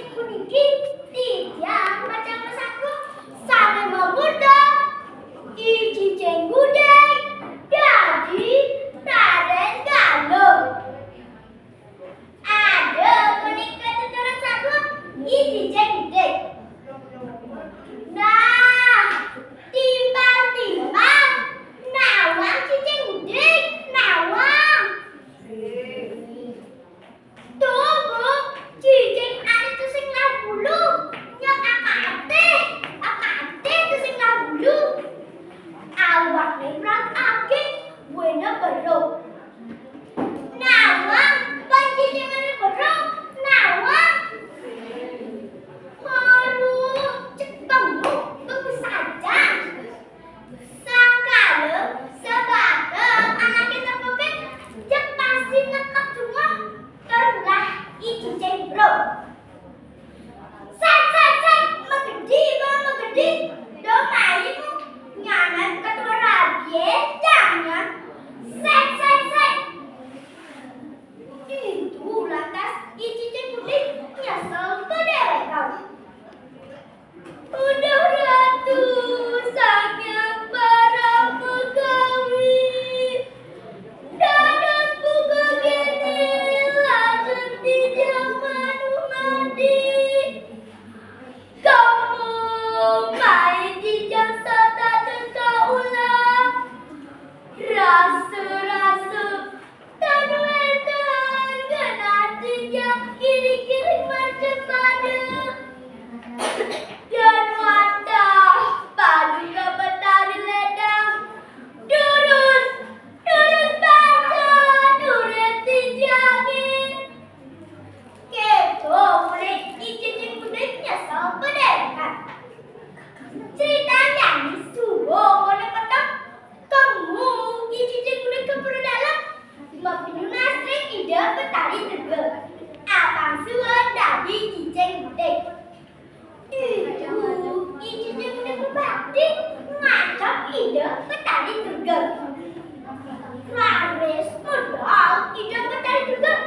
puniki tidak macam masaku sampai memuda ijijeng gudeg jadi Raden Galuh. Ada menika tuturan satu ijijeng gudeg. Nah, timbang-timbang nawang cicing gudeg nawang. Tunggu, cicing ada tu sing bulu, nyak akate tu sing bulu. Awak ni berat akik, buena beruk. Nawang, panci jangan beruk, nawang. Aduh, cek bangun, bagus saja. Sakala, sebagai anak kita pepek, cek pasti nekap semua. Terulah ijijeng bro. Set, magedi. Domaimu, nyaman ketua rabie, jangan. Set. Itu lantas ijijeng gudeg nyesel berderet kau. Udah ratu sang para pegawai. Dadan buka gini lanjut di zaman mandi. Kamu main di jasa tak ulang. Rasa tanuetan ganati yang kiri macam pada. Dan wanda paduka betari ledang. Durus baca durus dijangin. Kepo mulai ijijeng gudeg nyesel berdekat. Ceritanya disuruh oleh petang. Kamu ijijeng gudeg ke dalam. Mapinu nasrik ide betari tegel. Abang suan dari ijijeng gudeg. Itu ijijeng gudeg berbakti. Ngacap ide betari tegel. Raris modal ide betari tegel.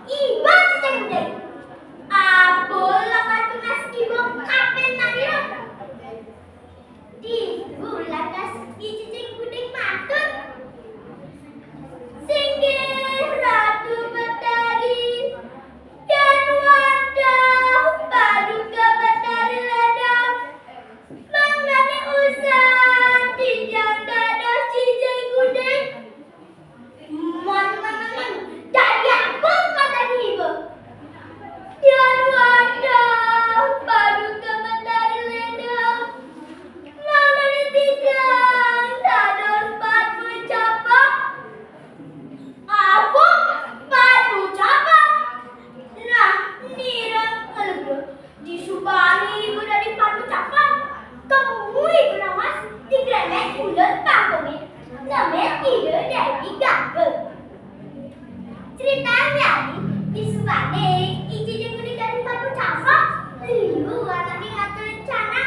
Iba ijijeng gudeg. Apalah kartu nas ibu kapel nanya. Di lantas ijijeng gudeg matur. Singgih Ratu Betari dan wadah paduka betari ledang. Mengenai usah tinjang dadah cijeng gudeg. Dari apa kata ibu? Dan wadah paduka betari ledang. Mengenai tinjang dadah padu capak. Apa? Padu capak? Nah, nira kalau disubani ibu dari padu capak. Kamu ibu namas tigrenek ulet pangkomi. Namanya ide dari gagal. Ceritanya disubani ijijeng gudeg dari padu capak. Liu anaknya ngatur rencana.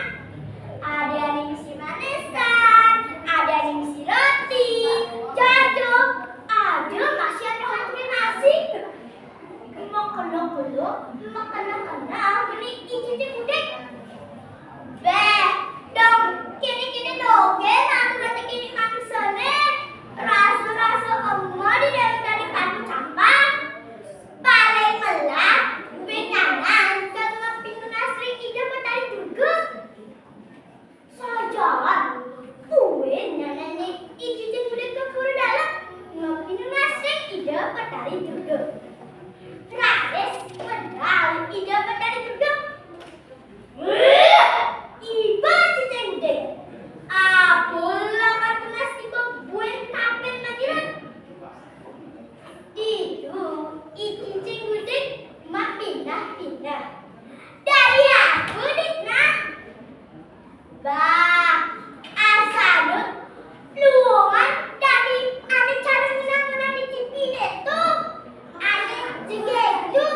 Ada yang misi manesan, ada yang misi roti, jado, ada masih ada hati nasi. Makan beli ijijeng gudeg. Dong, kini dogen, aku nanti kini makan sone. Rasa kamu di dalam dari padu campur. Paling melah, benyangan, kalau pintu nasri ide betari juga. Sajalan, kue nyanyi ijijeng gudeg ke dalam. Pintu nasri ide betari juga. Rades medal ide betari juga. Iba ijijeng gudeg. Apalah kartu nas ibu buen kapel nagiran. Itu ijijeng gudeg mak pindah. Dari aku diknah. Bah, asal luangan dari ada cara menang di TV itu. Ada juga itu.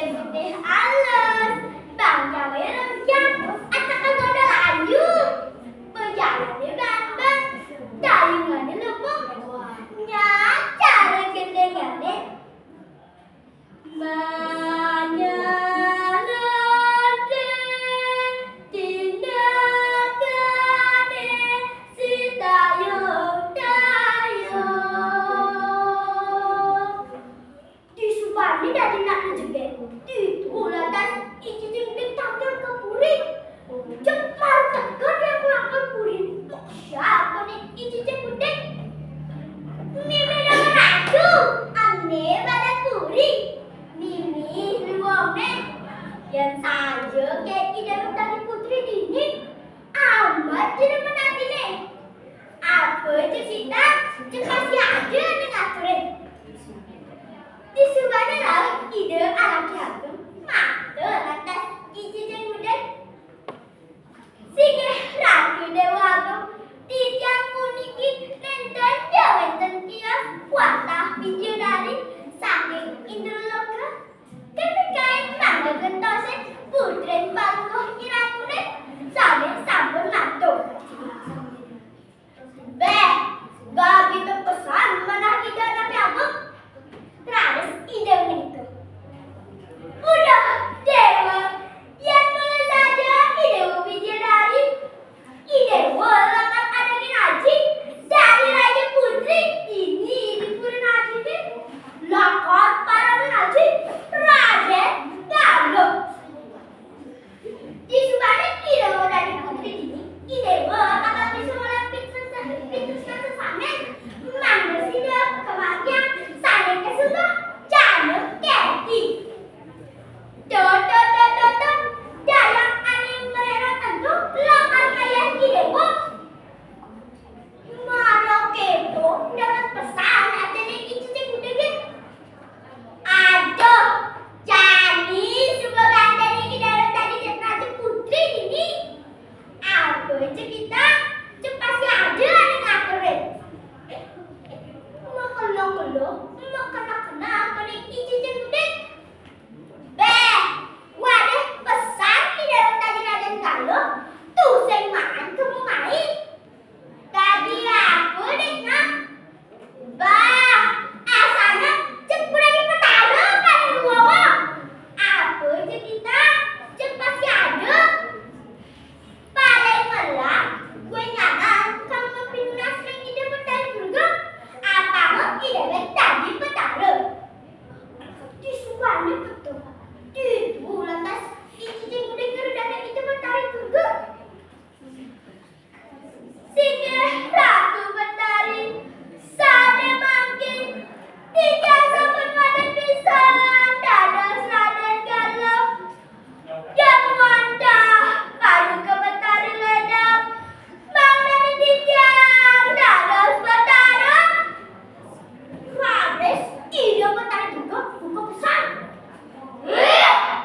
putih halus, bangkai rejang, acak ada layu, berjalannya bambang, dayungannya lembut, cara gendengannya menyelete tindakannya si dayung-dayung. Disubani dari nak jegek, itu lantas icing tampil ke puri, cepat tegar dia pulang ke puri. Siapa nih icing gudeg? Mimi dengan aku, aneh pada puri. Mimi luangnya, yang saja kayak tidak bertani putri ini, amat tidak menanti nih. Apa itu kita, cepat aja nih ngaturin. Disubani lah ide anak jagung, mata lantas icing gudeg. Sige ragu dewaku, tiang puniki nenten jawenten kios watah bidadari saking Indraloka. Kepikain mangga gentose putren panggoh iratune saling sampun mantuk. Beh, gak gitu pesan mana ide anak jagung. Terus ide menikah. Udah dewa, yang mulai saja ide bidadari. Ide walakan ada haji dari Raja Putri ini di Puri Haji ini lakon para haji Raja Galuh. Di subane ide dari Putri ini ide walakan bisa melapit sesame manusia kematian saya kesuka jangan keti. Dalam aning mereka tentu lakan ayah idewo. Maro keto dapat pesan adanya icing gudeg. Aduh, jadi sebagai dari ide tadi Raja Putri ini. Apa aja kita cepat saja nih ngaturin. Mau kelo-kelo, mau kena-kena apa nih icing gudeg. Beh, wadah pesan di dalam tadi Raden Galuh tuh sing makan kamu main. Tadi aku dengar, bah, asalnya cepet di petara kan luawa. Apa aja kita cepat saja. Paling malah gue nyadar kamu ngepindah sering ide petara juga. Apa mau ide tadi petara? Disuapnya betul. Itu lantas icing gudeg dan itu petari juga. Sige ratu petari sane mangkin tiga sampun madan pisan dados Raden Galuh. Yang wantah padu ke petari ledang bang dari tiang dados petara. Raden ide petari juga buka pesan.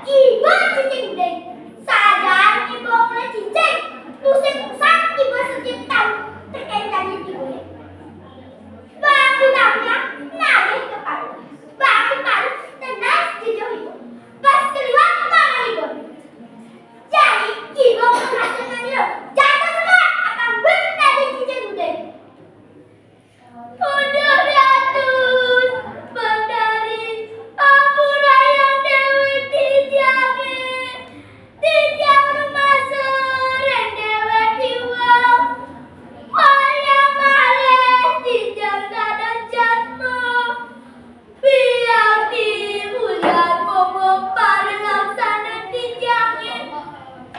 Ibu cicing deh, sadar ibu mulai cicing, pusing pesan ibu sejutan terkait tadi ibu. Bangun tangannya, naik kepala, bangun paru, tenang jujur ibu. Pas keluar mana ibu? Jadi ibu menghasilkan ibu, jatuh semua akan berdari cicing deh. Udah ratus, berdari, ampun ayam dewi tijake, tijang rumah seren dewi iwang, wayang maleh tijang dada jatmo, biar dimulian bobo pada laksana tijangnya,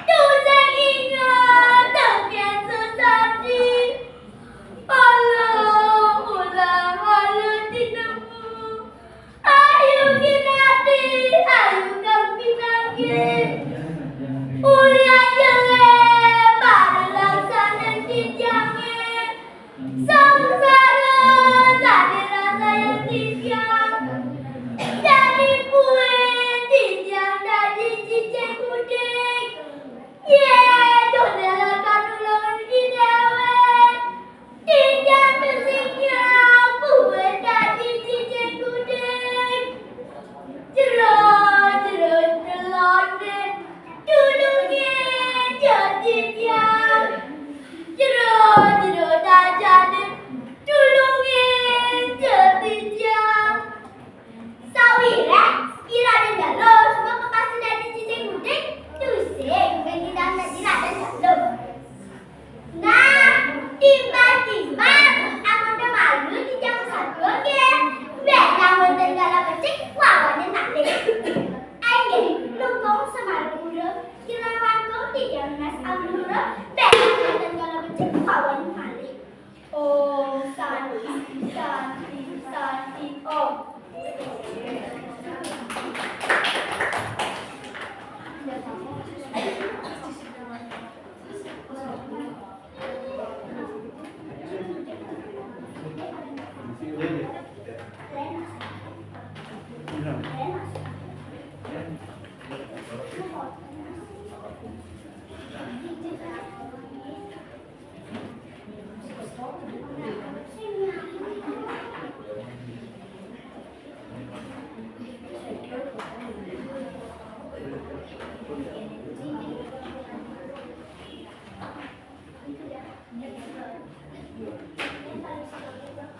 dosa ingat tepian sesati. Allah ulang halu tinemu. Ayu kinati, ayu kampinake. Ulang jele pada laksana tijangnya. Samsara tadi rasa yang tijang. Jadi kue tijang dari cicing gudeg. Ye, donela kanulangan didewek. Tijang musiknya kue dari cicing gudeg. Jero, jero, Kilawangku tiga nas amrura berak dan kalau becek kawan kali. Om Santi Santi Santi Om. Lenas.